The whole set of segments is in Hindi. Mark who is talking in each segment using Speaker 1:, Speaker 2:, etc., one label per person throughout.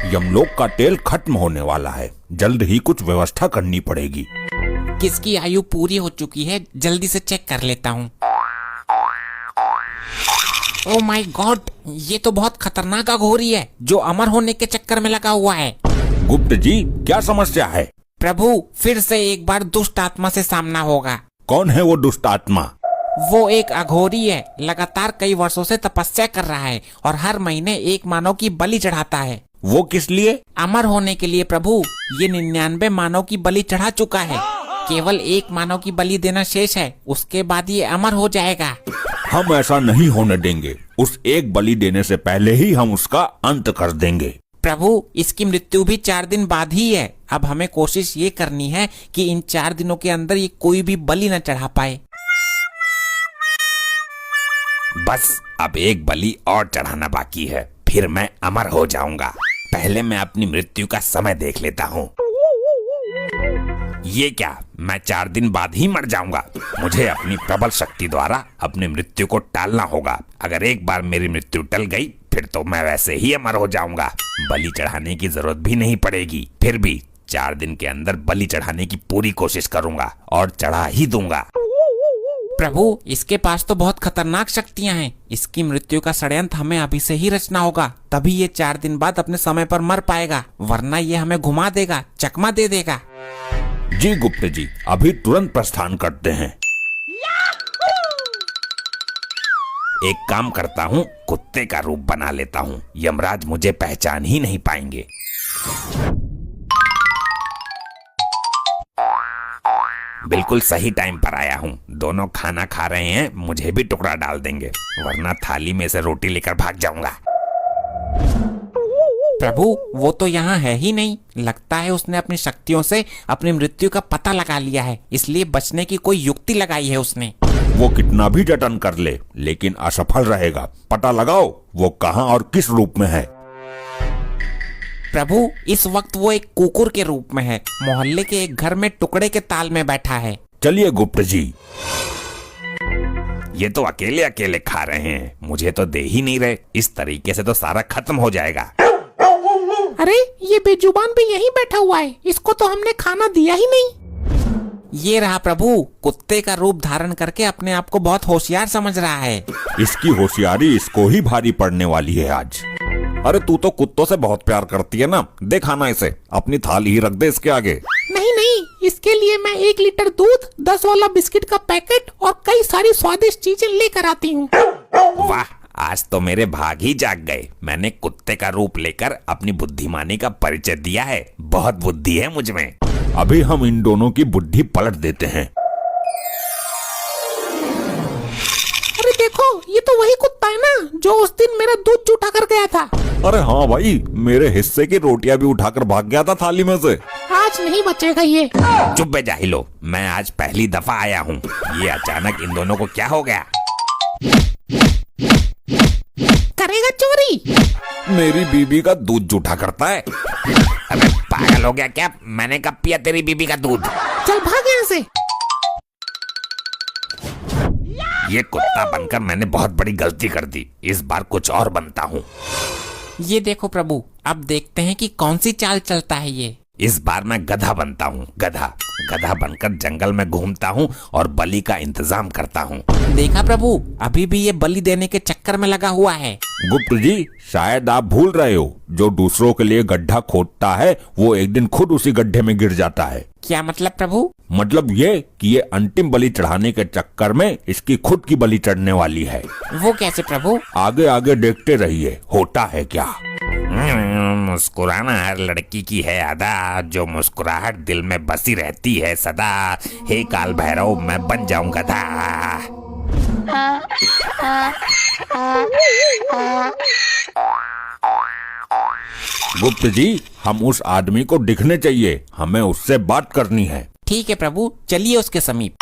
Speaker 1: यमलोक का तेल खत्म होने वाला है, जल्द ही कुछ व्यवस्था करनी पड़ेगी।
Speaker 2: किसकी आयु पूरी हो चुकी है, जल्दी से चेक कर लेता हूँ। ओह माय गॉड, ये तो बहुत खतरनाक अघोरी है जो अमर होने के चक्कर में लगा हुआ है।
Speaker 1: गुप्त जी, क्या समस्या है?
Speaker 2: प्रभु, फिर से एक बार दुष्ट आत्मा से सामना होगा।
Speaker 1: कौन है वो दुष्ट आत्मा?
Speaker 2: वो एक अघोरी है, लगातार कई वर्षों से तपस्या कर रहा है और हर महीने एक मानव की बलि चढ़ाता है।
Speaker 1: वो किस लिए?
Speaker 2: अमर होने के लिए प्रभु। ये 99 मानव की बलि चढ़ा चुका है, केवल एक मानव की बलि देना शेष है, उसके बाद ये अमर हो जाएगा।
Speaker 1: हम ऐसा नहीं होने देंगे, उस एक बलि देने से पहले ही हम उसका अंत कर देंगे।
Speaker 2: प्रभु, इसकी मृत्यु भी 4 दिन बाद ही है। अब हमें कोशिश ये करनी है कि इन 4 दिनों के अंदर ये कोई भी बलि न चढ़ा पाए।
Speaker 3: बस अब एक बलि और चढ़ाना बाकी है, फिर मैं अमर हो जाऊंगा। पहले मैं अपनी मृत्यु का समय देख लेता हूँ। ये क्या, मैं 4 दिन बाद ही मर जाऊंगा? मुझे अपनी प्रबल शक्ति द्वारा अपनी मृत्यु को टालना होगा। अगर एक बार मेरी मृत्यु टल गई, फिर तो मैं वैसे ही अमर हो जाऊंगा। बलि चढ़ाने की जरूरत भी नहीं पड़ेगी। फिर भी 4 दिन के अंदर बलि चढ़ाने की पूरी कोशिश करूंगा और चढ़ा ही दूंगा।
Speaker 2: प्रभु, इसके पास तो बहुत खतरनाक शक्तियां हैं। इसकी मृत्यु का षड्यंत्र हमें अभी से ही रचना होगा, तभी ये 4 दिन बाद अपने समय पर मर पाएगा, वरना ये हमें घुमा देगा, चकमा दे देगा।
Speaker 1: जी गुप्त जी, अभी तुरंत प्रस्थान करते हैं।
Speaker 3: एक काम करता हूँ, कुत्ते का रूप बना लेता हूँ। यमराज मुझे पहचान ही नहीं पाएंगे। बिल्कुल सही टाइम पर आया हूँ। दोनों खाना खा रहे हैं, मुझे भी टुकड़ा डाल देंगे, वरना थाली में से रोटी लेकर भाग जाऊंगा।
Speaker 2: प्रभु, वो तो यहाँ है ही नहीं। लगता है उसने अपनी शक्तियों से अपनी मृत्यु का पता लगा लिया है, इसलिए बचने की कोई युक्ति लगाई है उसने।
Speaker 1: वो कितना भी जतन कर ले, लेकिन असफल रहेगा। पता लगाओ वो कहाँ और किस रूप में है।
Speaker 2: प्रभु, इस वक्त वो एक कुकुर के रूप में है, मोहल्ले के एक घर में टुकड़े के ताल में बैठा है।
Speaker 1: चलिए गुप्त जी।
Speaker 3: ये तो अकेले अकेले खा रहे हैं, मुझे तो दे ही नहीं रहे। इस तरीके से तो सारा खत्म हो जाएगा।
Speaker 2: अरे, ये बेजुबान भी यहीं बैठा हुआ है, इसको तो हमने खाना दिया ही नहीं। ये रहा प्रभु, कुत्ते का रूप धारण करके अपने आप को बहुत होशियार समझ रहा है।
Speaker 1: इसकी होशियारी इसको ही भारी पड़ने वाली है आज। अरे तू तो कुत्तों से बहुत प्यार करती है ना, दे खाना इसे, अपनी थाली ही रख दे इसके आगे।
Speaker 2: नहीं नहीं, इसके लिए मैं 1 लीटर दूध, 10 वाला बिस्किट का पैकेट और कई सारी स्वादिष्ट चीजें लेकर आती हूँ।
Speaker 3: वाह, आज तो मेरे भाग ही जाग गए। मैंने कुत्ते का रूप लेकर अपनी बुद्धिमानी का परिचय दिया है। बहुत बुद्धि है मुझ में।
Speaker 1: अभी हम इन दोनों की बुद्धि पलट देते हैं।
Speaker 2: अरे देखो, ये तो वही कुत्ता है ना जो उस दिन मेरा दूध जूठा कर गया था।
Speaker 1: अरे हाँ भाई, मेरे हिस्से की रोटियां भी उठाकर भाग गया था थाली में से।
Speaker 2: आज नहीं बचेगा ये।
Speaker 3: चुप बे जाहिलो, मैं आज पहली दफा आया हूँ। ये अचानक इन दोनों को क्या हो गया?
Speaker 2: करेगा चोरी?
Speaker 1: मेरी बीबी का दूध जूठा करता है।
Speaker 3: अबे पागल हो गया क्या? मैंने कब पिया तेरी बीबी का दूध?
Speaker 2: चल भाग यहाँ से।
Speaker 3: ये कुत्ता बनकर मैंने बहुत बड़ी गलती कर दी। इस बार कुछ और बनता हूँ।
Speaker 2: ये देखो प्रभु, अब देखते हैं कि कौन सी चाल चलता है ये।
Speaker 3: इस बार मैं गधा बनता हूँ। गधा गधा बनकर जंगल में घूमता हूँ और बलि का इंतजाम करता हूँ।
Speaker 2: देखा प्रभु, अभी भी ये बलि देने के चक्कर में लगा हुआ है।
Speaker 1: गुप्त जी, शायद आप भूल रहे हो, जो दूसरों के लिए गड्ढा खोदता है वो एक दिन खुद उसी गड्ढे में गिर जाता है।
Speaker 2: क्या मतलब प्रभु?
Speaker 1: मतलब ये कि ये अंतिम बलि चढ़ाने के चक्कर में इसकी खुद की बलि चढ़ने वाली है।
Speaker 2: वो कैसे प्रभु?
Speaker 1: आगे आगे देखते रहिए, होता है क्या।
Speaker 3: मुस्कुराना हर लड़की की है अदा, जो मुस्कुराहट दिल में बसी रहती है सदा। हे काल भैरव, मैं बन जाऊं गधा।
Speaker 1: गुप्त जी, हम उस आदमी को दिखने चाहिए, हमें उससे बात करनी है।
Speaker 2: ठीक है प्रभु, चलिए उसके समीप।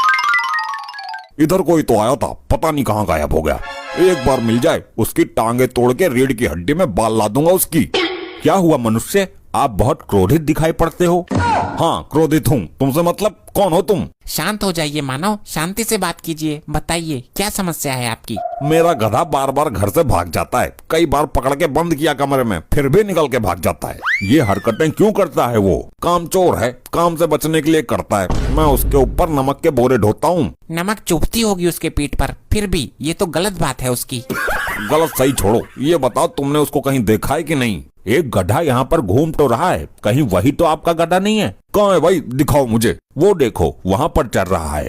Speaker 1: इधर कोई तो आया था, पता नहीं कहाँ गायब हो गया। एक बार मिल जाए, उसकी टांगे तोड़ के रीढ़ की हड्डी में बाल ला दूंगा उसकी। क्या हुआ मनुष्य, आप बहुत क्रोधित दिखाई पड़ते हो। हाँ क्रोधित हूँ, तुमसे मतलब कौन हो तुम?
Speaker 2: शांत हो जाइए मानव, शांति से बात कीजिए। बताइए क्या समस्या है आपकी?
Speaker 1: मेरा गधा बार बार घर से भाग जाता है। कई बार पकड़ के बंद किया कमरे में, फिर भी निकल के भाग जाता है। ये हरकतें क्यों करता है? वो कामचोर है, काम से बचने के लिए करता है। मैं उसके ऊपर नमक के बोरे ढोता हूँ।
Speaker 2: नमक चुभती होगी उसके पीठ पर, फिर भी ये तो गलत बात है उसकी।
Speaker 1: गलत सही छोड़ो, ये बताओ तुमने उसको कहीं देखा है कि नहीं? एक गधा यहाँ पर घूम तो रहा है, कहीं वही तो आपका गधा नहीं है? कहाँ है भाई, दिखाओ मुझे। वो देखो वहाँ पर चल रहा है।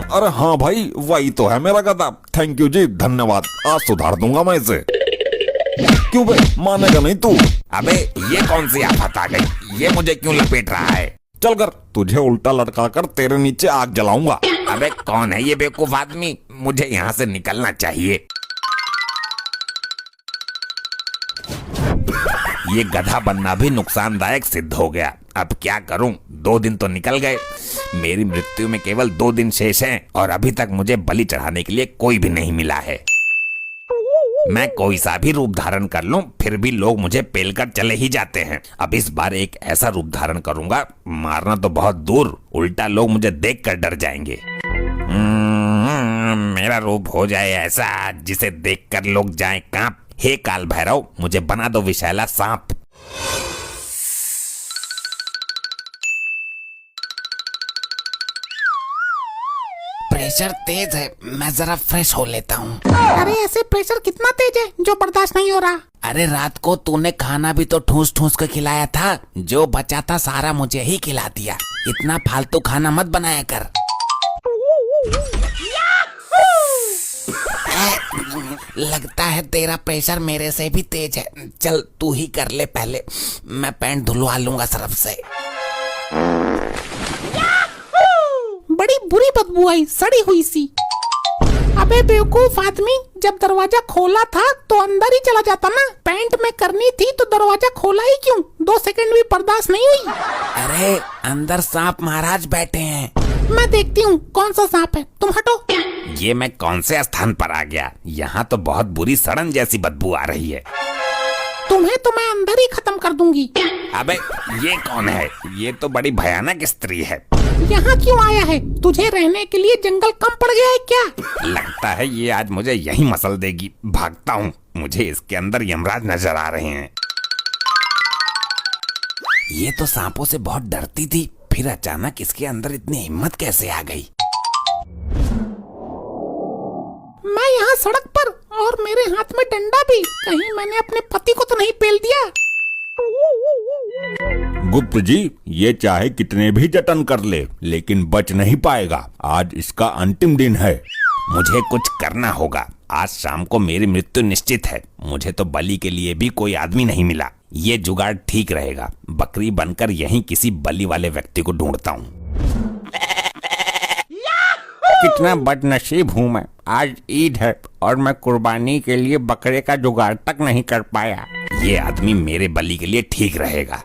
Speaker 1: अरे हाँ भाई, वही तो है मेरा गधा। थैंक यू जी, धन्यवाद। आज सुधार दूंगा मैं इसे। क्यों बे, मानेगा नहीं तू?
Speaker 3: अबे ये कौन सी आफत आ गई? ये मुझे क्यों लपेट रहा है?
Speaker 1: चल कर, तुझे उल्टा लटका कर तेरे नीचे आग जलाऊंगा।
Speaker 3: अबे कौन है ये बेवकूफ आदमी? मुझे यहाँ से निकलना चाहिए। ये गधा बनना भी नुकसानदायक सिद्ध हो गया। अब क्या करूं? 2 दिन तो निकल गए। मेरी मृत्यु में केवल 2 दिन शेष हैं और अभी तक मुझे बलि चढ़ाने के लिए कोई भी नहीं मिला है। मैं कोई सा भी रूप धारण कर लूं, फिर भी लोग मुझे पेलकर चले ही जाते हैं। अब इस बार एक ऐसा रूप धारण करूंगा, मारना तो बहुत दूर, उल्टा लोग मुझे देखकर डर जाएंगे। मेरा रूप हो जाए ऐसा जिसे देखकर लोग जाएं कांप। हे काल भैरव, मुझे बना दो विषैला सांप।
Speaker 2: प्रेशर तेज है, मैं जरा फ्रेश हो लेता हूँ।
Speaker 4: अरे ऐसे प्रेशर कितना तेज है जो बर्दाश्त नहीं हो रहा?
Speaker 2: अरे रात को तूने खाना भी तो ठूस ठूस कर खिलाया था, जो बचा था सारा मुझे ही खिला दिया। इतना फालतू खाना मत बनाया कर। लगता है तेरा प्रेशर मेरे से भी तेज है। चल तू ही कर ले पहले, मैं पैंट धुलवा लूंगा सरफ से।
Speaker 4: बड़ी बुरी बदबू आई, सड़ी हुई सी। अबे बेवकूफ आदमी, जब दरवाजा खोला था तो अंदर ही चला जाता ना। पैंट में करनी थी तो दरवाजा खोला ही क्यों? 2 सेकंड भी बर्दाश्त नहीं हुई।
Speaker 2: अरे अंदर सांप महाराज बैठे हैं।
Speaker 4: मैं देखती हूँ कौन सा सांप है, तुम हटो।
Speaker 3: ये मैं कौन से स्थान पर आ गया? यहाँ तो बहुत बुरी सड़न जैसी बदबू आ रही है।
Speaker 4: तुम्हें तो मैं अंदर ही खत्म कर दूंगी।
Speaker 3: अबे ये कौन है? ये तो बड़ी भयानक स्त्री है।
Speaker 4: यहाँ क्यों आया है? तुझे रहने के लिए जंगल कम पड़ गया है क्या?
Speaker 3: लगता है ये आज मुझे यही मसल देगी। भागता हूँ, मुझे इसके अंदर यमराज नजर आ रहे हैं।
Speaker 2: ये तो सांपों से बहुत डरती थी, फिर अचानक इसके अंदर इतनी हिम्मत कैसे आ गई?
Speaker 4: मैं यहाँ सड़क पर और मेरे हाथ में डंडा भी। कहीं मैंने अपने पति को तो नहीं पेल दिया?
Speaker 1: गुप्त जी, ये चाहे कितने भी जतन कर ले, लेकिन बच नहीं पाएगा। आज इसका अंतिम दिन है।
Speaker 3: मुझे कुछ करना होगा। आज शाम को मेरी मृत्यु निश्चित है। मुझे तो बलि के लिए भी कोई आदमी नहीं मिला। ये जुगाड़ ठीक रहेगा। बकरी बनकर यहीं किसी बलि वाले व्यक्ति को ढूंढता हूँ।
Speaker 2: कितना बदनसीब हूँ मैं, आज ईद है और मैं कुर्बानी के लिए बकरे का जुगाड़ तक नहीं कर पाया।
Speaker 3: ये आदमी मेरे बलि के लिए ठीक रहेगा।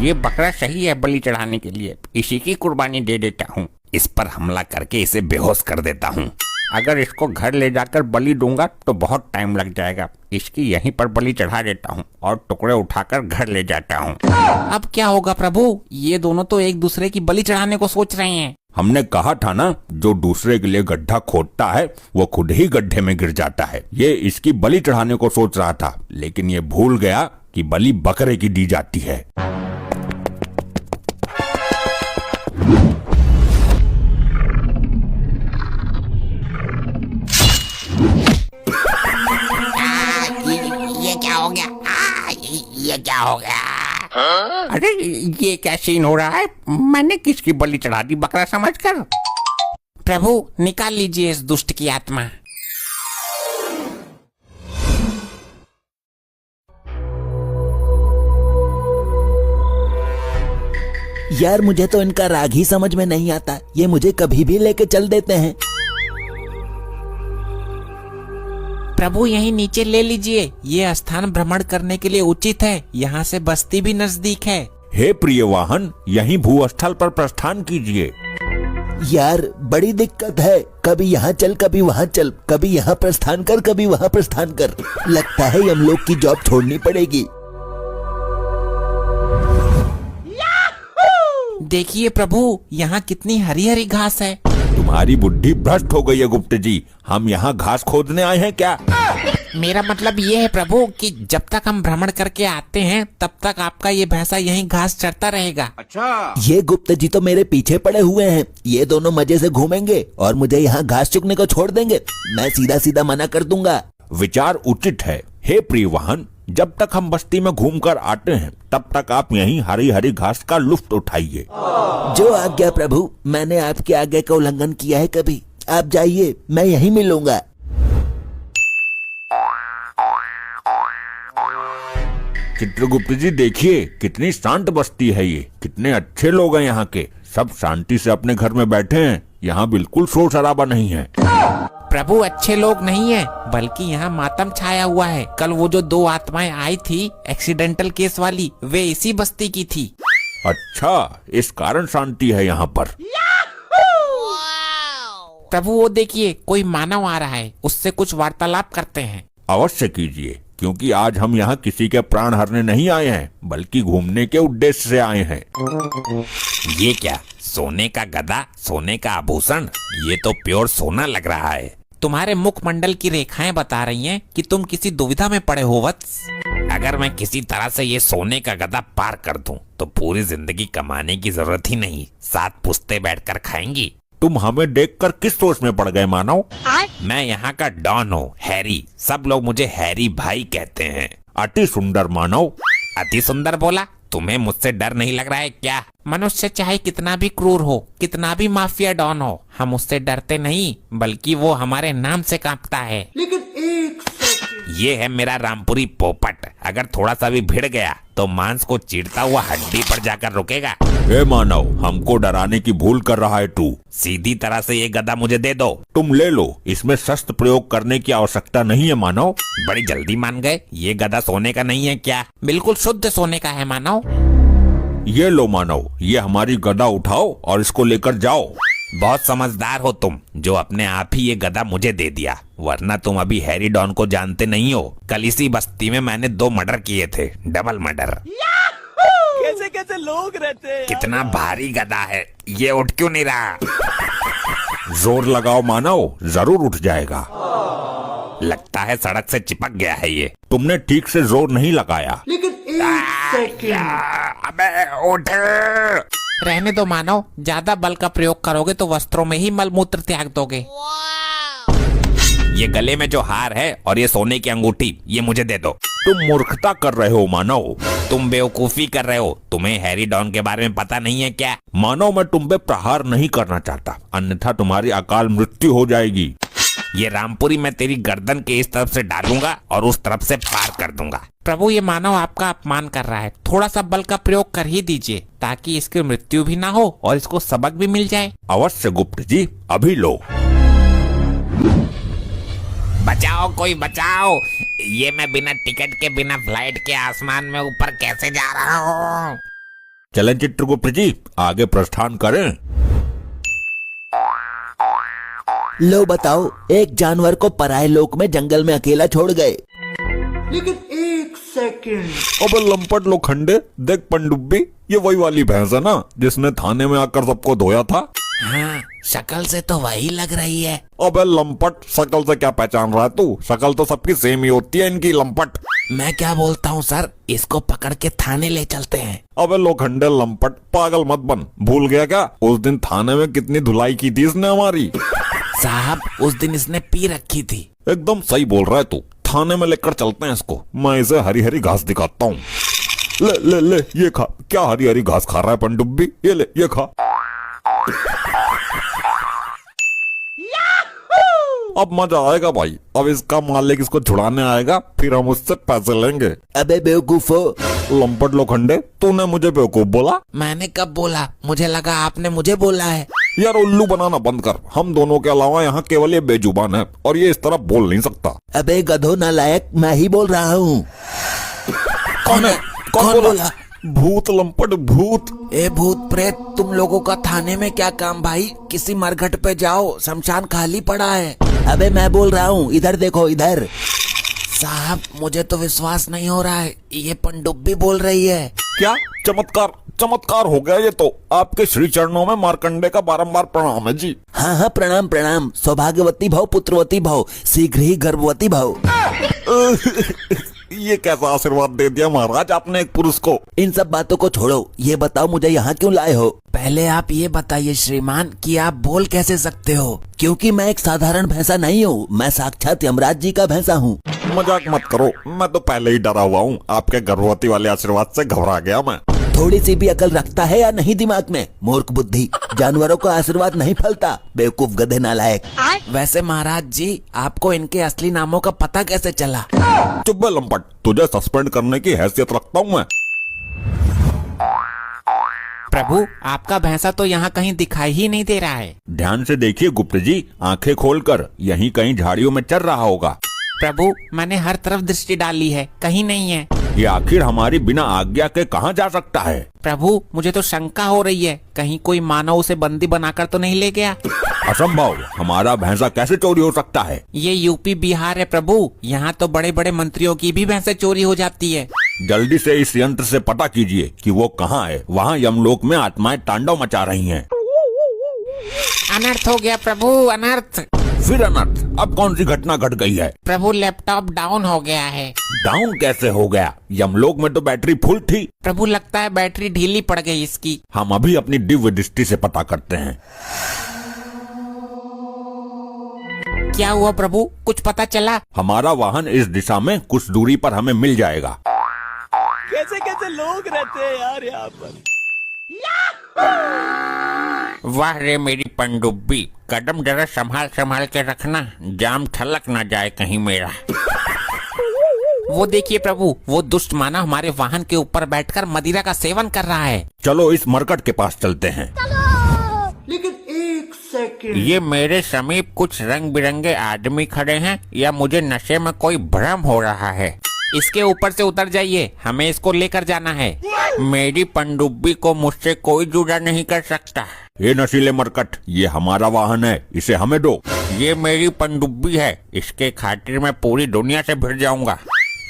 Speaker 2: ये बकरा सही है बलि चढ़ाने के लिए, इसी की कुर्बानी दे देता हूँ।
Speaker 3: इस पर हमला करके इसे बेहोश कर देता हूँ।
Speaker 2: अगर इसको घर ले जाकर बलि दूंगा तो बहुत टाइम लग जाएगा। इसकी यहीं पर बलि चढ़ा देता हूँ और टुकड़े उठाकर घर ले जाता हूँ। अब क्या होगा प्रभु? ये दोनों तो एक दूसरे की बलि चढ़ाने को सोच रहे हैं।
Speaker 1: हमने कहा था ना, जो दूसरे के लिए गड्ढा खोदता है वो खुद ही गड्ढे में गिर जाता है। ये इसकी बलि चढ़ाने को सोच रहा था, लेकिन ये भूल गया कि बलि बकरे की दी जाती है।
Speaker 2: ये क्या हो गया? ये क्या हो गया? अरे ये क्या सीन हो रहा है? मैंने किसकी बलि चढ़ा दी बकरा समझकर? प्रभु निकाल लीजिए इस दुष्ट की आत्मा।
Speaker 5: यार मुझे तो इनका राग ही समझ में नहीं आता। ये मुझे कभी भी लेके चल देते हैं।
Speaker 2: प्रभु यहीं नीचे ले लीजिए, ये स्थान भ्रमण करने के लिए उचित है। यहाँ से बस्ती भी नजदीक है।
Speaker 1: हे प्रिय वाहन, यहीं भूस्थल पर प्रस्थान कीजिए।
Speaker 5: यार बड़ी दिक्कत है, कभी यहाँ चल कभी वहाँ चल, कभी यहाँ प्रस्थान कर कभी वहाँ प्रस्थान कर। लगता है यमलोक की जॉब छोड़नी पड़ेगी।
Speaker 2: देखिए प्रभु, यहाँ कितनी हरी हरी घास है।
Speaker 1: तुम्हारी बुद्धि भ्रष्ट हो गई है गुप्त जी। हम यहाँ घास खोदने आए हैं क्या?
Speaker 2: मेरा मतलब ये है प्रभु कि जब तक हम भ्रमण करके आते हैं तब तक आपका ये भैंसा यहीं घास चरता रहेगा।
Speaker 5: ये गुप्त जी तो मेरे पीछे पड़े हुए हैं। ये दोनों मजे से घूमेंगे और मुझे यहाँ घास चुगने को छोड़ देंगे। मैं सीधा सीधा मना कर दूंगा।
Speaker 1: विचार उचित है हे प्रियवाहन। जब तक हम बस्ती में घूमकर आते हैं तब तक आप यहीं हरी हरी घास का लुत्फ उठाइए।
Speaker 5: जो आज्ञा प्रभु। मैंने आपके आज्ञा का उल्लंघन किया है कभी? आप जाइए, मैं यहीं मिलूंगा।
Speaker 1: चित्रगुप्त जी देखिए कितनी शांत बस्ती है ये। कितने अच्छे लोग हैं यहाँ के। सब शांति से अपने घर में बैठे हैं। यहाँ बिल्कुल शोर शराबा नहीं है।
Speaker 2: प्रभु अच्छे लोग नहीं है, बल्कि यहाँ मातम छाया हुआ है। कल वो जो 2 आत्माएं आई थी एक्सीडेंटल केस वाली, वे इसी बस्ती की थी।
Speaker 1: अच्छा, इस कारण शांति है यहाँ पर।
Speaker 2: प्रभु वो देखिए, कोई मानव आ रहा है, उससे कुछ वार्तालाप करते हैं।
Speaker 1: अवश्य कीजिए, क्योंकि आज हम यहाँ किसी के प्राण हरने नहीं आए हैं, बल्कि घूमने के उद्देश्य से आए हैं।
Speaker 3: ये क्या, सोने का गदा, सोने का आभूषण? ये तो प्योर सोना लग रहा है।
Speaker 2: तुम्हारे मुखमंडल की रेखाएं बता रही हैं कि तुम किसी दुविधा में पड़े हो वत्स।
Speaker 3: अगर मैं किसी तरह से ये सोने का गदा पार कर दूं, तो पूरी जिंदगी कमाने की जरूरत ही नहीं, 7 पुश्ते बैठकर खाएंगी।
Speaker 1: तुम हमें देखकर किस सोच में पड़ गए मानव?
Speaker 3: मैं यहाँ का डॉन हूँ, हैरी। सब लोग मुझे हैरी भाई कहते हैं।
Speaker 1: अति सुंदर मानव।
Speaker 3: अति सुंदर बोला? तुम्हें मुझसे डर नहीं लग रहा है क्या?
Speaker 2: मनुष्य चाहे कितना भी क्रूर हो, कितना भी माफिया डॉन हो, हम उससे डरते नहीं, बल्कि वो हमारे नाम से कांपता है।
Speaker 3: ये है मेरा रामपुरी पोपट। अगर थोड़ा सा भी भिड़ गया तो मांस को चीरता हुआ हड्डी पर जाकर रुकेगा।
Speaker 1: हे मानव, हमको डराने की भूल कर रहा है तू।
Speaker 3: सीधी तरह से ये गदा मुझे दे दो।
Speaker 1: तुम ले लो, इसमें शस्त्र प्रयोग करने की आवश्यकता नहीं है मानव।
Speaker 3: बड़ी जल्दी मान गए। ये गदा सोने का नहीं है क्या?
Speaker 2: बिल्कुल शुद्ध सोने का है मानव।
Speaker 1: ये लो मानव, ये हमारी गदा उठाओ और इसको लेकर जाओ।
Speaker 3: बहुत समझदार हो तुम, जो अपने आप ही ये गदा मुझे दे दिया, वरना तुम अभी हैरी डॉन को जानते नहीं हो। कल इसी बस्ती में मैंने 2 मर्डर किए थे, डबल मर्डर।
Speaker 6: कैसे कैसे लोग रहते हैं।
Speaker 3: कितना भारी गदा है, ये उठ क्यों नहीं रहा?
Speaker 1: जोर लगाओ मानव, जरूर उठ जाएगा।
Speaker 3: लगता है सड़क से चिपक गया है ये।
Speaker 1: तुमने ठीक से जोर नहीं लगाया।
Speaker 3: अबे उठ।
Speaker 2: रहने दो मानव, ज्यादा बल का प्रयोग करोगे तो वस्त्रों में ही मलमूत्र त्याग दोगे।
Speaker 3: ये गले में जो हार है और ये सोने की अंगूठी, ये मुझे दे दो।
Speaker 1: तुम मूर्खता कर रहे हो मानव।
Speaker 3: तुम बेवकूफी कर रहे हो। तुम्हें हैरी डॉन के बारे में पता नहीं है क्या?
Speaker 1: मानव, मैं तुम पे प्रहार नहीं करना चाहता, अन्यथा तुम्हारी अकाल मृत्यु हो जाएगी।
Speaker 3: ये रामपुरी मैं तेरी गर्दन के इस तरफ से डालूंगा और उस तरफ से पार कर दूंगा।
Speaker 2: प्रभु ये मानव आपका अपमान कर रहा है, थोड़ा सा बल का प्रयोग कर ही दीजिए, ताकि इसकी मृत्यु भी ना हो और इसको सबक भी मिल जाए।
Speaker 1: अवश्य गुप्त जी, अभी लो।
Speaker 3: बचाओ, कोई बचाओ। ये मैं बिना टिकट के, बिना फ्लाइट के आसमान में ऊपर कैसे जा रहा हूँ?
Speaker 1: चलें चित्रगुप्त जी, आगे प्रस्थान करें।
Speaker 5: लो बताओ, एक जानवर को पराये लोक में जंगल में अकेला छोड़ गए।
Speaker 1: अबे लंपट लोखंडे, देख पनडुब्बी, ये वही वाली भैंस है ना जिसने थाने में आकर सबको धोया था?
Speaker 2: हाँ, शक्ल से तो वही लग रही है।
Speaker 1: अबे लंपट, शक्ल से क्या पहचान रहा है तू? शक्ल तो सबकी सेम ही होती है इनकी, लंपट।
Speaker 2: मैं क्या बोलता हूँ सर, इसको पकड़ के थाने ले चलते हैं।
Speaker 1: अबे लोखंडे लंपट, पागल मत बन। भूल गया क्या उस दिन थाने में कितनी धुलाई की थी इसने हमारी?
Speaker 2: साहब, उस दिन इसने पी रखी थी।
Speaker 1: एकदम सही बोल रहा है तू। थाने में लेकर चलते हैं इसको, मैं इसे हरी हरी घास दिखाता हूँ। ले ले ले, ये खा। क्या हरी हरी घास खा रहा है पनडुब्बी? ये ले, ये खा। अब मजा आएगा भाई। अब इसका मालिक इसको छुड़ाने आएगा, फिर हम उससे पैसे लेंगे।
Speaker 5: अबे बेवकूफो।
Speaker 1: लंपट लोखंडे, तूने मुझे बेवकूफ बोला?
Speaker 2: मैंने कब बोला? मुझे लगा आपने मुझे बोला है।
Speaker 1: यार उल्लू बनाना बंद कर। हम दोनों के अलावा यहाँ केवल ये बेजुबान है और ये इस तरह बोल नहीं सकता।
Speaker 5: अबे गधो नालायक, मैं ही बोल रहा हूँ।
Speaker 1: कौन है? कौन बोला? भूत लंपट, भूत।
Speaker 2: ए भूत प्रेत, तुम लोगों का थाने में क्या काम भाई? किसी मरघट पे जाओ, शमशान खाली पड़ा है।
Speaker 5: अबे मैं बोल रहा हूँ, इधर देखो इधर।
Speaker 2: साहब, मुझे तो विश्वास नहीं हो रहा है, ये पनडुब्बी बोल रही है।
Speaker 1: क्या चमत्कार? चमत्कार हो गया ये तो। आपके श्री चरणों में मार्कंडे का बारंबार प्रणाम है जी।
Speaker 5: हाँ हाँ, प्रणाम प्रणाम। सौभाग्यवती भव, पुत्रवती भव, शीघ्र ही गर्भवती भव।
Speaker 1: ये कैसा आशीर्वाद दे दिया महाराज आपने एक पुरुष को।
Speaker 5: इन सब बातों को छोड़ो, ये बताओ मुझे यहाँ क्यों लाए हो?
Speaker 2: पहले आप ये बताइए श्रीमान कि आप बोल कैसे सकते हो?
Speaker 5: क्योंकि मैं एक साधारण भैंसा नहीं हूँ, मैं साक्षात यमराज जी का भैंसा हूँ।
Speaker 1: मजाक मत करो, मैं तो पहले ही डरा हुआ हूँ। आपके गर्भवती वाले आशीर्वाद से घबरा गया मैं।
Speaker 5: थोड़ी सी भी अकल रखता है या नहीं दिमाग में? मूर्ख बुद्धि, जानवरों का आशीर्वाद नहीं फलता। बेवकूफ गधे नालायक।
Speaker 2: वैसे महाराज जी, आपको इनके असली नामों का पता कैसे चला?
Speaker 1: चुप बे लंपट, तुझे सस्पेंड करने की हैसियत रखता हूँ मैं।
Speaker 2: प्रभु, आपका भैंसा तो यहाँ कहीं दिखाई ही नहीं दे रहा है।
Speaker 1: ध्यान से देखिए गुप्त जी, आंखें खोलकर, यहीं कहीं झाड़ियों में चल रहा होगा।
Speaker 2: प्रभु, मैंने हर तरफ दृष्टि डाली है, कहीं नहीं है।
Speaker 1: ये आखिर हमारी बिना आज्ञा के कहाँ जा सकता है?
Speaker 2: प्रभु, मुझे तो शंका हो रही है, कहीं कोई मानव उसे बंदी बनाकर तो नहीं ले गया।
Speaker 1: असंभव, हमारा भैंसा कैसे चोरी हो सकता है?
Speaker 2: ये यूपी बिहार है प्रभु, यहाँ तो बड़े बड़े मंत्रियों की भी भैंसें चोरी हो जाती है।
Speaker 1: जल्दी से इस यंत्र से पता कीजिए कि वो कहाँ है। वहाँ यमलोक में आत्माएं तांडव मचा रही हैं।
Speaker 2: अनर्थ हो गया प्रभु, अनर्थ।
Speaker 1: फिर अनर्थ? अब कौन सी घटना घट गई है?
Speaker 2: प्रभु, लैपटॉप डाउन हो गया है।
Speaker 1: डाउन कैसे हो गया? यमलोक में तो बैटरी फुल थी।
Speaker 2: प्रभु, लगता है बैटरी ढीली पड़ गई इसकी।
Speaker 1: हम अभी अपनी दिव्य दृष्टि से पता करते हैं।
Speaker 2: क्या हुआ प्रभु, कुछ पता चला?
Speaker 1: हमारा वाहन इस दिशा में कुछ दूरी पर हमें मिल जाएगा।
Speaker 6: कैसे कैसे लोग रहते हैं यार यहाँ पर।
Speaker 2: वाह रे मेरी पनडुब्बी, कदम जरा संभाल संभाल के रखना, जाम छलक ना जाए कहीं मेरा। वो देखिए प्रभु, वो दुष्ट मानव हमारे वाहन के ऊपर बैठकर मदिरा का सेवन कर रहा है।
Speaker 1: चलो इस मरकट के पास चलते हैं।
Speaker 2: ये मेरे समीप कुछ रंग बिरंगे आदमी खड़े हैं, या मुझे नशे में कोई भ्रम हो रहा है? इसके ऊपर से उतर जाइए, हमें इसको लेकर जाना है। मेरी पनडुब्बी को मुझसे कोई जुड़ा नहीं कर सकता।
Speaker 1: ये नशीले मरकट, ये हमारा वाहन है, इसे हमें दो।
Speaker 2: ये मेरी पनडुब्बी है, इसके खातिर मैं पूरी दुनिया से भिड़ जाऊंगा।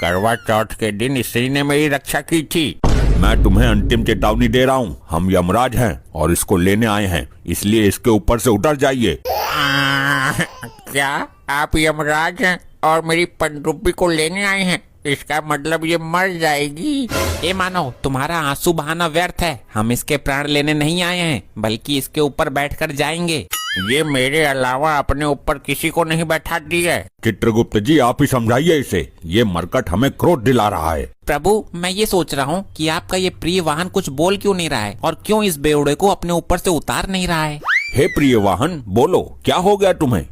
Speaker 2: करवा चौथ के दिन इसी ने मेरी रक्षा की थी।
Speaker 1: मैं तुम्हें अंतिम चेतावनी दे रहा हूँ, हम यमराज हैं और इसको लेने आए हैं, इसलिए इसके ऊपर से उतर जाइए।
Speaker 2: क्या आप यमराज हैं और मेरी पनडुब्बी को लेने आए हैं? इसका मतलब ये मर जाएगी। ए मानो, तुम्हारा आंसू बहाना व्यर्थ है। हम इसके प्राण लेने नहीं आए हैं, बल्कि इसके ऊपर बैठकर जाएंगे। ये मेरे अलावा अपने ऊपर किसी को नहीं बैठाती है।
Speaker 1: चित्रगुप्त जी, आप ही समझाइए इसे, ये मरकट हमें क्रोध दिला रहा है।
Speaker 2: प्रभु, मैं ये सोच रहा हूँ कि आपका ये प्रिय वाहन कुछ बोल क्यों नहीं रहा है और क्यों इस बेवड़े को अपने ऊपर से उतार नहीं रहा है।
Speaker 1: हे प्रिय वाहन, बोलो क्या हो गया तुम्हें?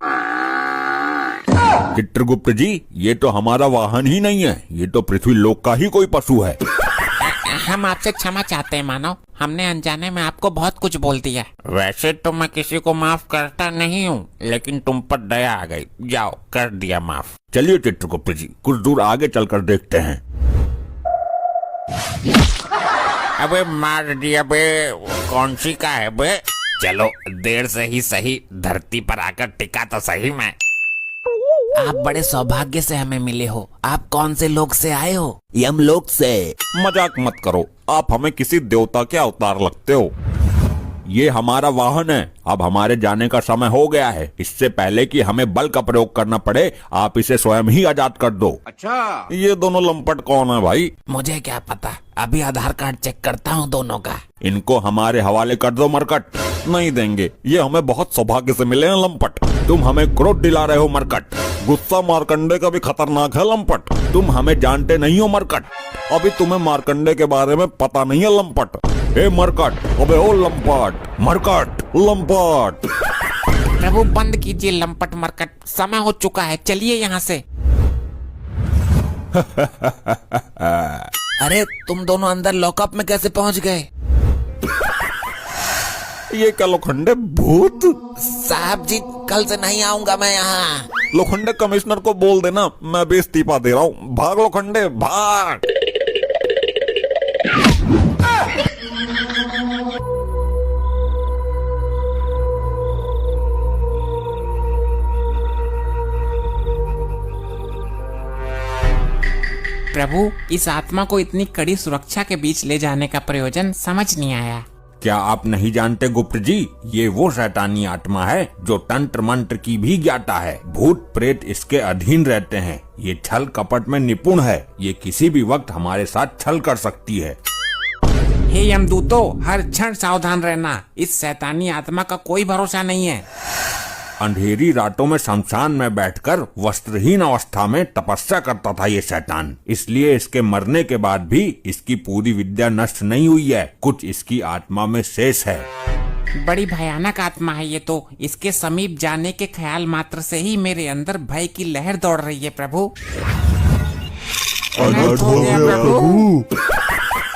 Speaker 1: चित्रगुप्त जी, ये तो हमारा वाहन ही नहीं है, ये तो पृथ्वी लोक का ही कोई पशु है।
Speaker 2: हम आपसे क्षमा चाहते हैं मानव, हमने अनजाने में आपको बहुत कुछ बोल दिया। वैसे तो मैं किसी को माफ करता नहीं हूँ, लेकिन तुम पर दया आ गई। जाओ, कर दिया माफ।
Speaker 1: चलिए चित्रगुप्त जी, कुछ दूर आगे चलकर देखते हैं।
Speaker 2: अबे मार दिया बे, कौन सी का है बे?
Speaker 3: चलो, देर से ही सही धरती पर आकर टिका तो सही मैं।
Speaker 2: आप बड़े सौभाग्य से हमें मिले हो। आप कौन से लोग से आए हो?
Speaker 5: यमलोक से।
Speaker 1: मजाक मत करो, आप हमें किसी देवता के अवतार लगते हो। ये हमारा वाहन है, अब हमारे जाने का समय हो गया है। इससे पहले कि हमें बल का प्रयोग करना पड़े, आप इसे स्वयं ही आजाद कर दो।
Speaker 6: अच्छा,
Speaker 1: ये दोनों लंपट कौन है भाई?
Speaker 2: मुझे क्या पता, अभी आधार कार्ड चेक करता हूँ दोनों का।
Speaker 1: इनको हमारे हवाले कर दो मरकट। नहीं देंगे, ये हमें बहुत सौभाग्य से मिले हैं लंपट। तुम हमें क्रोध दिला रहे हो मरकट। गुस्सा मार्कंडे का भी खतरनाक है लंपट। तुम हमें जानते नहीं हो मरकट, अभी तुम्हें मार्कंडे के बारे में पता नहीं है लंपट। हे मरकट, अबे ओ लंपट, मरकट, लंपट।
Speaker 2: प्रभु, बंद कीजिए लंपट मरकट, समय हो चुका है, चलिए यहाँ से। अरे तुम दोनों अंदर लॉकअप में कैसे पहुँच गए?
Speaker 1: ये क्या लोखंडे भूत?
Speaker 2: साहब जी, कल से नहीं आऊंगा मैं यहाँ।
Speaker 1: लोखंडे कमिश्नर को बोल देना मैं भी इस्तीफा दे रहा हूँ। भाग लोखंडे, भाग।
Speaker 2: प्रभु, इस आत्मा को इतनी कड़ी सुरक्षा के बीच ले जाने का प्रयोजन समझ नहीं आया।
Speaker 1: क्या आप नहीं जानते गुप्त जी, ये वो शैतानी आत्मा है जो तंत्र मंत्र की भी ज्ञाता है। भूत प्रेत इसके अधीन रहते हैं। ये छल कपट में निपुण है। ये किसी भी वक्त हमारे साथ छल कर सकती है।
Speaker 2: हे यमदूतों, हर क्षण सावधान रहना। इस शैतानी आत्मा का कोई भरोसा नहीं है।
Speaker 1: अंधेरी रातों में शमशान में बैठकर वस्त्रहीन अवस्था में तपस्या करता था ये शैतान। इसलिए इसके मरने के बाद भी इसकी पूरी विद्या नष्ट नहीं हुई है। कुछ इसकी आत्मा में शेष है।
Speaker 2: बड़ी भयानक आत्मा है ये तो। इसके समीप जाने के ख्याल मात्र से ही मेरे अंदर भय की लहर दौड़ रही है प्रभु। अनर्थ हो गया प्रभु।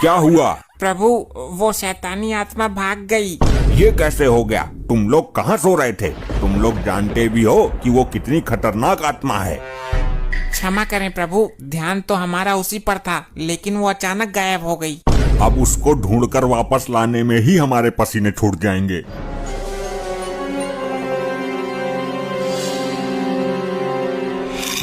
Speaker 1: क्या हुआ?
Speaker 2: प्रभु, वो शैतानी आत्मा भाग गई।
Speaker 1: ये कैसे हो गया? तुम लोग कहाँ सो रहे थे? तुम लोग जानते भी हो कि वो कितनी खतरनाक आत्मा है।
Speaker 2: क्षमा करें प्रभु, ध्यान तो हमारा उसी पर था, लेकिन वो अचानक गायब हो गई।
Speaker 1: अब उसको ढूंढकर वापस लाने में ही हमारे पसीने छूट जाएंगे।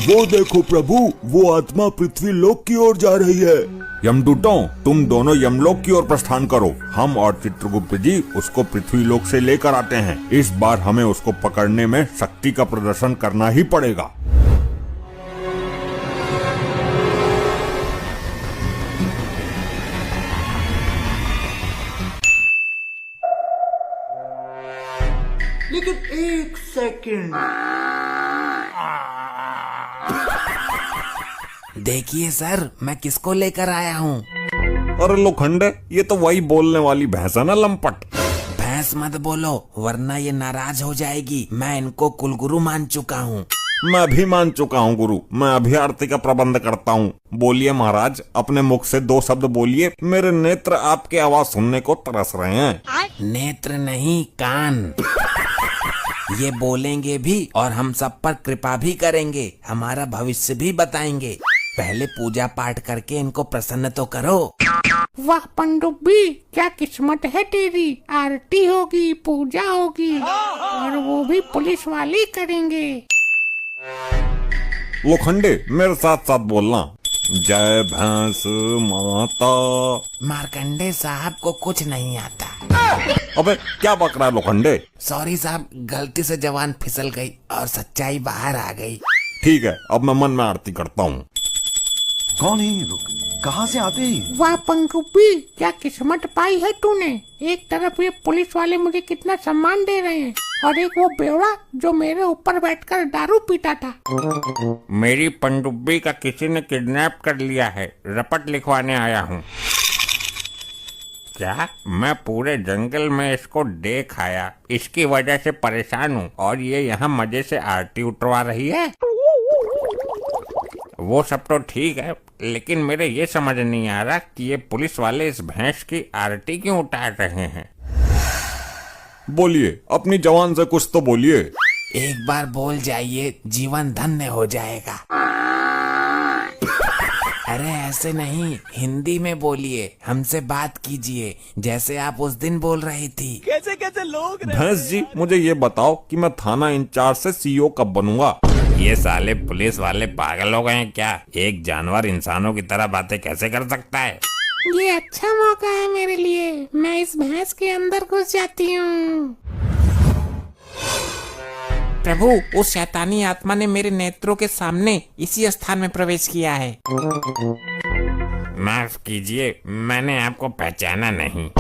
Speaker 5: वो देखो प्रभु, वो आत्मा पृथ्वी लोक की ओर जा रही है।
Speaker 1: यमदूतों, तुम दोनों यमलोक की ओर प्रस्थान करो। हम और चित्रगुप्त जी उसको पृथ्वी लोक से लेकर आते हैं। इस बार हमें उसको पकड़ने में शक्ति का प्रदर्शन करना ही पड़ेगा।
Speaker 5: लेकिन एक सेकंड,
Speaker 2: देखिए सर, मैं किसको लेकर आया हूँ।
Speaker 1: अरे लोखंडे, ये तो वही बोलने वाली भैंस है ना, लंपट।
Speaker 2: भैंस मत बोलो, वरना ये नाराज हो जाएगी। मैं इनको कुलगुरु मान चुका हूँ।
Speaker 1: मैं भी मान चुका हूँ गुरु। मैं अभी आरती का प्रबंध करता हूँ। बोलिए महाराज, अपने मुख से 2 शब्द बोलिए। मेरे नेत्र आपकी आवाज सुनने को तरस रहे हैं।
Speaker 2: नेत्र नहीं, कान। ये बोलेंगे भी और हम सब पर कृपा भी करेंगे। हमारा भविष्य भी बताएंगे। पहले पूजा पाठ करके इनको प्रसन्न तो करो।
Speaker 4: वाह पनडुब्बी, क्या किस्मत है तेरी। आरती होगी, पूजा होगी, और वो भी पुलिस वाले करेंगे।
Speaker 1: लोखंडे, मेरे साथ साथ बोलना। जय भैंस माता।
Speaker 2: मार्कंडे साहब को कुछ नहीं आता।
Speaker 1: अबे क्या बक रहा है लोखंडे?
Speaker 2: सॉरी साहब, गलती से जवान फिसल गई और सच्चाई बाहर आ गई।
Speaker 1: ठीक है, अब मैं मन में आरती करता हूँ।
Speaker 7: कौन है ये लोग? कहाँ से आते हैं?
Speaker 4: वाह पनडुब्बी, क्या किस्मत पाई है तूने। एक तरफ ये पुलिस वाले मुझे कितना सम्मान दे रहे हैं, और एक वो बेवड़ा जो मेरे ऊपर बैठकर दारू पीता था।
Speaker 2: मेरी पनडुब्बी का किसी ने किडनैप कर लिया है। रपट लिखवाने आया हूँ। क्या मैं पूरे जंगल में इसको देख आया, इसकी वजह से परेशान हूँ, और ये यहाँ मजे से आरती उतरवा रही है। वो सब तो ठीक है, लेकिन मेरे ये समझ नहीं आ रहा कि ये पुलिस वाले इस भैंस की आरती क्यों उतार रहे हैं।
Speaker 1: बोलिए, अपनी जवान से कुछ तो बोलिए।
Speaker 2: एक बार बोल जाइए, जीवन धन्य हो जाएगा। अरे ऐसे नहीं, हिंदी में बोलिए, हमसे बात कीजिए, जैसे आप उस दिन बोल रही थी।
Speaker 6: कैसे कैसे लोग रहते
Speaker 1: भैंस जी, मुझे ये बताओ कि मैं थाना इंचार्ज से सीईओ कब बनूंगा?
Speaker 3: ये साले पुलिस वाले पागल हो गए हैं क्या? एक जानवर इंसानों की तरह बातें कैसे कर सकता है?
Speaker 4: ये अच्छा मौका है मेरे लिए। मैं इस भैंस के अंदर घुस जाती हूँ।
Speaker 2: प्रभु, उस शैतानी आत्मा ने मेरे नेत्रों के सामने इसी स्थान में प्रवेश किया है।
Speaker 3: माफ कीजिए, मैंने आपको पहचाना नहीं।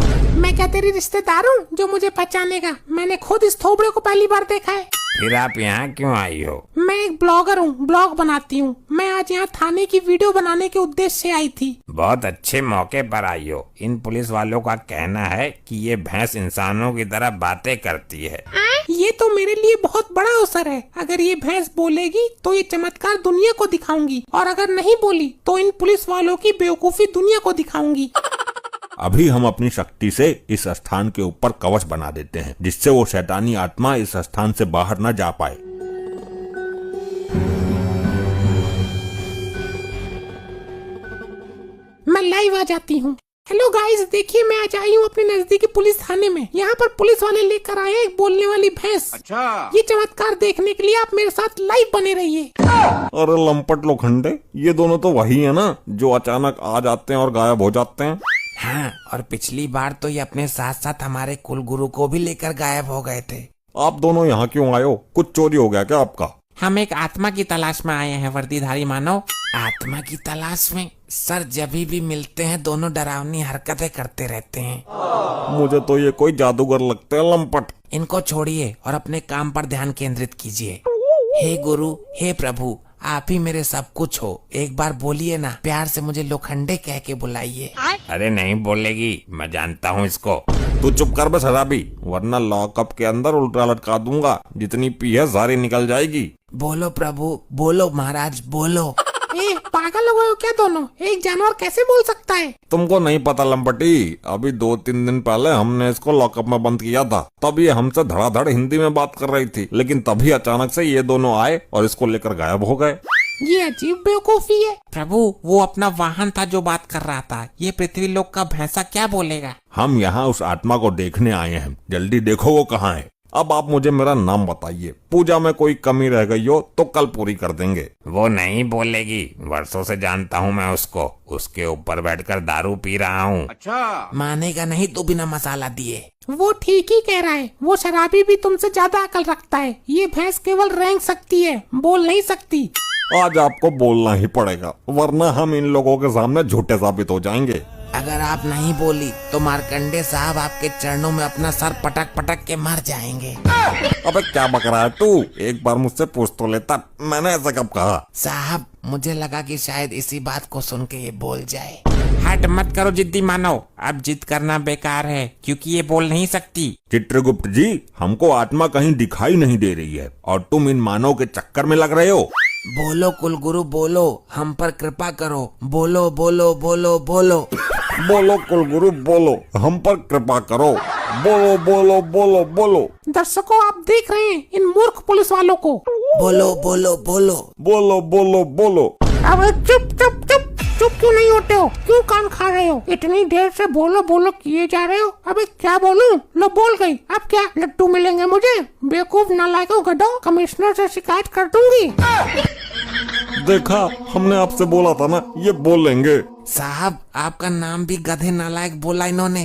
Speaker 4: मैं क्या तेरी रिश्तेदार हूँ जो मुझे पहचानेगा? मैंने खुद इस थोबड़े को पहली बार देखा है।
Speaker 3: फिर आप यहाँ क्यों आई हो?
Speaker 4: मैं एक ब्लॉगर हूँ, ब्लॉग बनाती हूँ। मैं आज यहाँ थाने की वीडियो बनाने के उद्देश्य से आई थी।
Speaker 3: बहुत अच्छे मौके पर आई हो। इन पुलिस वालों का कहना है कि ये भैंस इंसानों की तरह बातें करती है।
Speaker 4: ये तो मेरे लिए बहुत बड़ा अवसर है। अगर ये भैंस बोलेगी तो ये चमत्कार दुनिया को दिखाऊंगी, और अगर नहीं बोली तो इन पुलिस वालों की बेवकूफी दुनिया को दिखाऊंगी।
Speaker 1: अभी हम अपनी शक्ति से इस स्थान के ऊपर कवच बना देते हैं, जिससे वो शैतानी आत्मा इस स्थान से बाहर न जा पाए।
Speaker 4: मैं लाइव आ जाती हूँ। हेलो गाइस, देखिए मैं आज आई हूँ अपने नजदीकी पुलिस थाने में। यहाँ पर पुलिस वाले लेकर आए एक बोलने वाली भैंस।
Speaker 7: अच्छा।
Speaker 4: ये चमत्कार देखने के लिए आप मेरे साथ लाइव बने रहिए।
Speaker 1: अरे लंपट लोखंडे, ये दोनों तो वही है ना जो अचानक आ जाते हैं और गायब हो जाते हैं।
Speaker 2: हाँ, और पिछली बार तो ये अपने साथ साथ हमारे कुल गुरु को भी लेकर गायब हो गए थे।
Speaker 1: आप दोनों यहाँ क्यों आए हो? कुछ चोरी हो गया क्या आपका?
Speaker 2: हम एक आत्मा की तलाश में आए हैं वर्दीधारी मानव। आत्मा की तलाश में? सर, जब भी मिलते हैं दोनों डरावनी हरकतें करते रहते हैं।
Speaker 1: मुझे तो ये कोई जादूगर लगते हैं लंपट।
Speaker 2: इनको छोड़िए और अपने काम पर ध्यान केंद्रित कीजिए। हे गुरु, हे प्रभु, आप ही मेरे सब कुछ हो। एक बार बोलिए ना, प्यार से मुझे लोखंडे कह के बुलाइए।
Speaker 3: अरे नहीं बोलेगी, मैं जानता हूँ इसको।
Speaker 1: तू चुप कर बे शराबी, वरना लॉकअप के अंदर उल्टा लटका दूंगा। जितनी पी है सारी निकल जाएगी।
Speaker 2: बोलो प्रभु, बोलो महाराज, बोलो।
Speaker 4: ए, पागल हो गए हो क्या दोनों? एक जानवर कैसे बोल सकता है?
Speaker 1: तुमको नहीं पता लंपटी, अभी 2-3 दिन पहले हमने इसको लॉकअप में बंद किया था। तब ये हमसे धड़ाधड़ हिंदी में बात कर रही थी, लेकिन तभी अचानक से ये दोनों आए और इसको लेकर गायब हो गए।
Speaker 4: ये अजीब बेवकूफी है।
Speaker 2: प्रभु, वो अपना वाहन था जो बात कर रहा था। ये पृथ्वी लोक का भैंसा क्या बोलेगा?
Speaker 1: हम यहाँ उस आत्मा को देखने आए हैं, जल्दी देखो वो कहाँ है। अब आप मुझे मेरा नाम बताइए, पूजा में कोई कमी रह गई हो तो कल पूरी कर देंगे।
Speaker 3: वो नहीं बोलेगी, वर्षों से जानता हूँ मैं उसको। उसके ऊपर बैठकर दारू पी रहा हूँ।
Speaker 7: अच्छा।
Speaker 2: मानेगा नहीं तो बिना मसाला दिए।
Speaker 4: वो ठीक ही कह रहा है, वो शराबी भी तुमसे ज्यादा अकल रखता है। ये भैंस केवल रेंग सकती है, बोल नहीं सकती।
Speaker 1: आज आपको बोलना ही पड़ेगा, वरना हम इन लोगों के सामने झूठे साबित हो जाएंगे।
Speaker 2: अगर आप नहीं बोली तो मार्कंडे साहब आपके चरणों में अपना सर पटक पटक के मर जाएंगे।
Speaker 1: अबे क्या बक रहा है तू? एक बार मुझसे पूछ तो लेता, मैंने ऐसा कब कहा?
Speaker 2: साहब, मुझे लगा कि शायद इसी बात को सुन के ये बोल जाए। हट मत करो जिद्दी मानव, अब जिद करना बेकार है क्योंकि ये बोल नहीं सकती।
Speaker 1: चित्रगुप्त जी, हमको आत्मा कहीं दिखाई नहीं दे रही है और तुम इन मानव के चक्कर में लग रहे हो।
Speaker 2: बोलो कुलगुरु, बोलो, हम पर कृपा करो। बोलो बोलो बोलो बोलो।
Speaker 1: बोलो कुलगुरु, बोलो, हम पर कृपा करो। बोलो बोलो बोलो बोलो।
Speaker 4: दर्शकों, आप देख रहे हैं इन मूर्ख पुलिस वालों को।
Speaker 2: बोलो बोलो बोलो।
Speaker 1: बोलो बोलो बोलो।
Speaker 4: अब चुप चुप चुप चुप क्यों नहीं होते हो? क्यों कान खा रहे हो? इतनी देर से बोलो बोलो किए जा रहे हो। अबे क्या बोलूं? लो बोल गई। अब क्या लड्डू मिलेंगे मुझे? बेवकूफ नालायकों, गधों, कमिश्नर से शिकायत कर दूंगी।
Speaker 1: देखा, हमने आपसे बोला था ना, ये बोलेंगे।
Speaker 2: साहब, आपका नाम भी गधे नालायक बोला इन्होंने।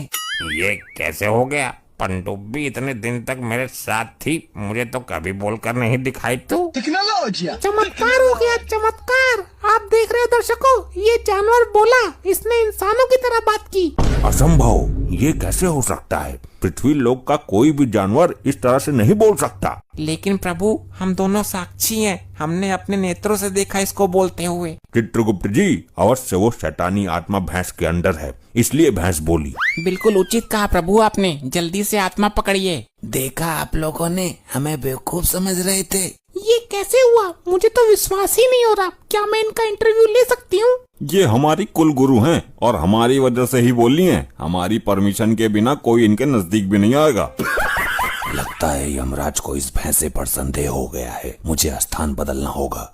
Speaker 3: ये कैसे हो गया? पनडुब्बी इतने दिन तक मेरे साथ थी, मुझे तो कभी बोलकर नहीं दिखाई। तो
Speaker 4: चमत्कार हो गया, चमत्कार। आप देख रहे हो दर्शकों, ये जानवर बोला, इसने इंसानों की तरह बात की।
Speaker 1: असंभव, ये कैसे हो सकता है? पृथ्वी लोक का कोई भी जानवर इस तरह से नहीं बोल सकता।
Speaker 2: लेकिन प्रभु, हम दोनों साक्षी हैं। हमने अपने नेत्रों से देखा इसको बोलते हुए।
Speaker 1: चित्रगुप्त जी, अवश्य वो शैतानी आत्मा भैंस के अंदर है, इसलिए भैंस बोली।
Speaker 2: बिल्कुल उचित कहा प्रभु आपने। जल्दी से आत्मा पकड़िए। देखा, आप लोगों ने हमें बेवकूफ समझ रहे थे।
Speaker 4: ये कैसे हुआ? मुझे तो विश्वास ही नहीं हो रहा। क्या मैं इनका इंटरव्यू ले सकती हूँ?
Speaker 1: ये हमारी कुल गुरु हैं और हमारी वजह से ही बोली हैं। हमारी परमिशन के बिना कोई इनके नजदीक भी नहीं आएगा।
Speaker 5: लगता है यमराज को इस भैंसे पर संदेह हो गया है, मुझे स्थान बदलना होगा।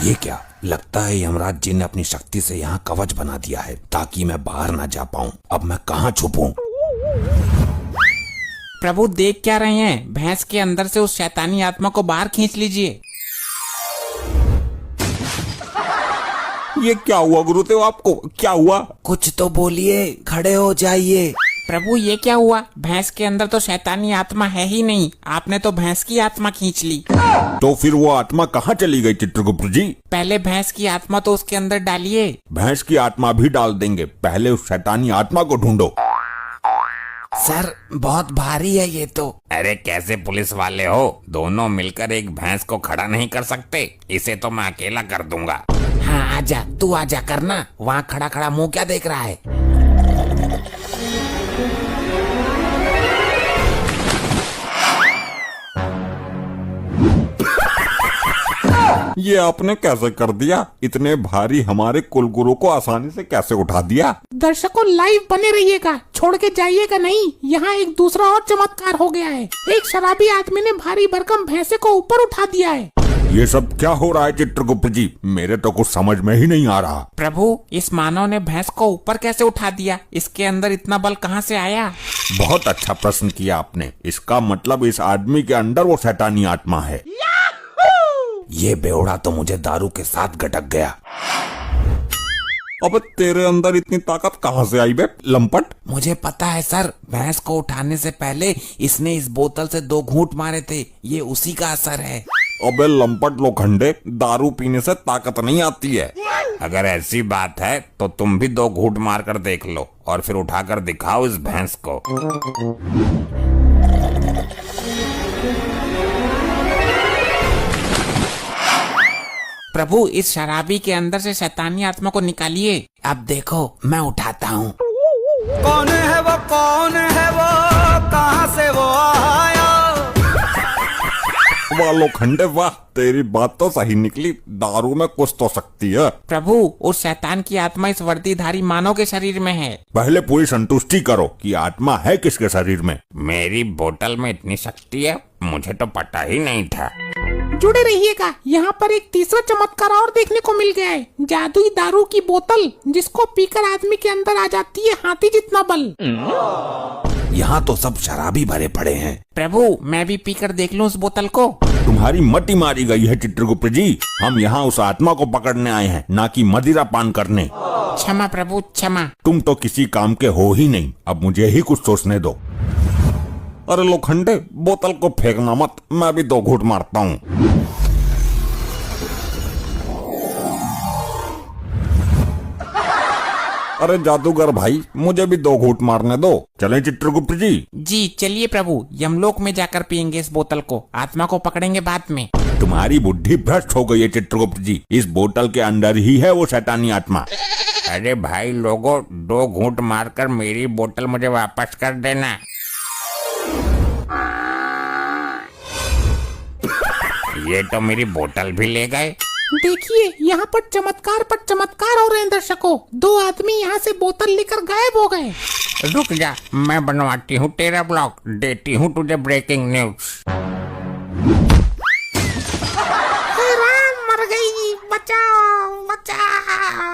Speaker 5: ये क्या? लगता है यमराज जी ने अपनी शक्ति से यहाँ कवच बना दिया है ताकि मैं बाहर ना जा पाऊँ। अब मैं कहाँ छुपूं?
Speaker 2: प्रभु, देख क्या रहे हैं? भैंस के अंदर से उस शैतानी आत्मा को बाहर खींच लीजिए।
Speaker 1: ये क्या हुआ गुरुदेव? आपको क्या हुआ?
Speaker 2: कुछ तो बोलिए, खड़े हो जाइए। प्रभु, ये क्या हुआ? भैंस के अंदर तो शैतानी आत्मा है ही नहीं। आपने तो भैंस की आत्मा खींच ली।
Speaker 1: तो फिर वो आत्मा कहाँ चली गई चित्रगुप्त जी?
Speaker 2: पहले भैंस की आत्मा तो उसके अंदर डालिए।
Speaker 1: भैंस की आत्मा भी डाल देंगे, पहले उस शैतानी आत्मा को ढूंढो।
Speaker 2: सर, बहुत भारी है ये तो।
Speaker 3: अरे कैसे पुलिस वाले हो? दोनों मिलकर एक भैंस को खड़ा नहीं कर सकते? इसे तो मैं अकेला कर दूंगा।
Speaker 2: हाँ, आजा, तू आजा करना। वहाँ खड़ा खड़ा मुंह क्या देख रहा है?
Speaker 1: ये आपने कैसे कर दिया? इतने भारी हमारे कुलगुरु को आसानी से कैसे उठा दिया?
Speaker 4: दर्शकों, लाइव बने रहिएगा, छोड़ के जाइएगा नहीं। यहाँ एक दूसरा और चमत्कार हो गया है। एक शराबी आदमी ने भारी भरकम भैंसे को ऊपर उठा दिया है।
Speaker 1: ये सब क्या हो रहा है चित्रगुप्त जी? मेरे तो कुछ समझ में ही नहीं आ रहा।
Speaker 2: प्रभु, इस मानव ने भैंस को ऊपर कैसे उठा दिया? इसके अंदर इतना बल कहाँ से आया?
Speaker 1: बहुत अच्छा प्रश्न किया आपने। इसका मतलब इस आदमी के अंदर वो शैतानी आत्मा है।
Speaker 3: ये बेवड़ा तो मुझे दारू के साथ गटक गया।
Speaker 1: अब तेरे अंदर इतनी ताकत कहाँ से आई बे लंपट?
Speaker 2: मुझे पता है सर, भैंस को उठाने से पहले इसने इस बोतल से 2 घूंट मारे थे। ये उसी का असर है।
Speaker 1: अबे लंपट लोखंडे, दारू पीने से ताकत नहीं आती है।
Speaker 3: अगर ऐसी बात है तो तुम भी 2 घूंट मार कर देख लो और फिर उठाकर दिखाओ इस भैंस को।
Speaker 2: प्रभु, इस शराबी के अंदर से शैतानी आत्मा को निकालिए। अब देखो, मैं उठाता हूँ।
Speaker 6: कौन है वो, कौन है वो, कहाँ से वो आया?
Speaker 1: वाह लोखंडे वाह, तेरी बात तो सही निकली। दारू में कुछ तो शक्ति है।
Speaker 2: प्रभु, उस शैतान की आत्मा इस वर्दीधारी मानव के शरीर में है।
Speaker 1: पहले पूरी संतुष्टि करो कि आत्मा है किसके शरीर में।
Speaker 3: मेरी बोतल में इतनी शक्ति है, मुझे तो पता ही नहीं था।
Speaker 4: जुड़े रहिएगा, यहाँ पर एक तीसरा चमत्कार और देखने को मिल गया है। जादुई दारू की बोतल जिसको पीकर आदमी के अंदर आ जाती है हाथी जितना बल।
Speaker 3: यहाँ तो सब शराबी भरे पड़े हैं।
Speaker 2: प्रभु, मैं भी पीकर देख लूं उस बोतल को।
Speaker 1: तुम्हारी मति मारी गई है चित्रगुप्त जी। हम यहाँ उस आत्मा को पकड़ने आए हैं, ना कि मदिरा पान करने।
Speaker 2: क्षमा प्रभु, क्षमा।
Speaker 1: तुम तो किसी काम के हो ही नहीं। अब मुझे ही कुछ सोचने दो। अरे लोखंडे, बोतल को फेंकना मत, मैं भी 2 घूंट मारता हूँ। अरे जादूगर भाई, मुझे भी 2 घूंट मारने दो। चलें चित्रगुप्त जी?
Speaker 2: जी चलिए प्रभु, यमलोक में जाकर पियेंगे इस बोतल को। आत्मा को पकड़ेंगे बाद में।
Speaker 1: तुम्हारी बुद्धि भ्रष्ट हो गई है चित्रगुप्त जी। इस बोतल के अंदर ही है वो शैतानी आत्मा।
Speaker 3: अरे भाई लोगों, 2 घूंट मारकर मेरी बोतल मुझे वापस कर देना। ये तो मेरी बोतल भी ले गए।
Speaker 4: देखिए, यहाँ पर चमत्कार हो रहे हैं दर्शकों। 2 आदमी यहाँ से बोतल लेकर गायब हो गए।
Speaker 3: रुक जा, मैं बनवाती हूँ तेरा ब्लॉग, देती हूँ तुझे ब्रेकिंग न्यूज।
Speaker 4: हे राम, मर गई, बचाओ बचाओ।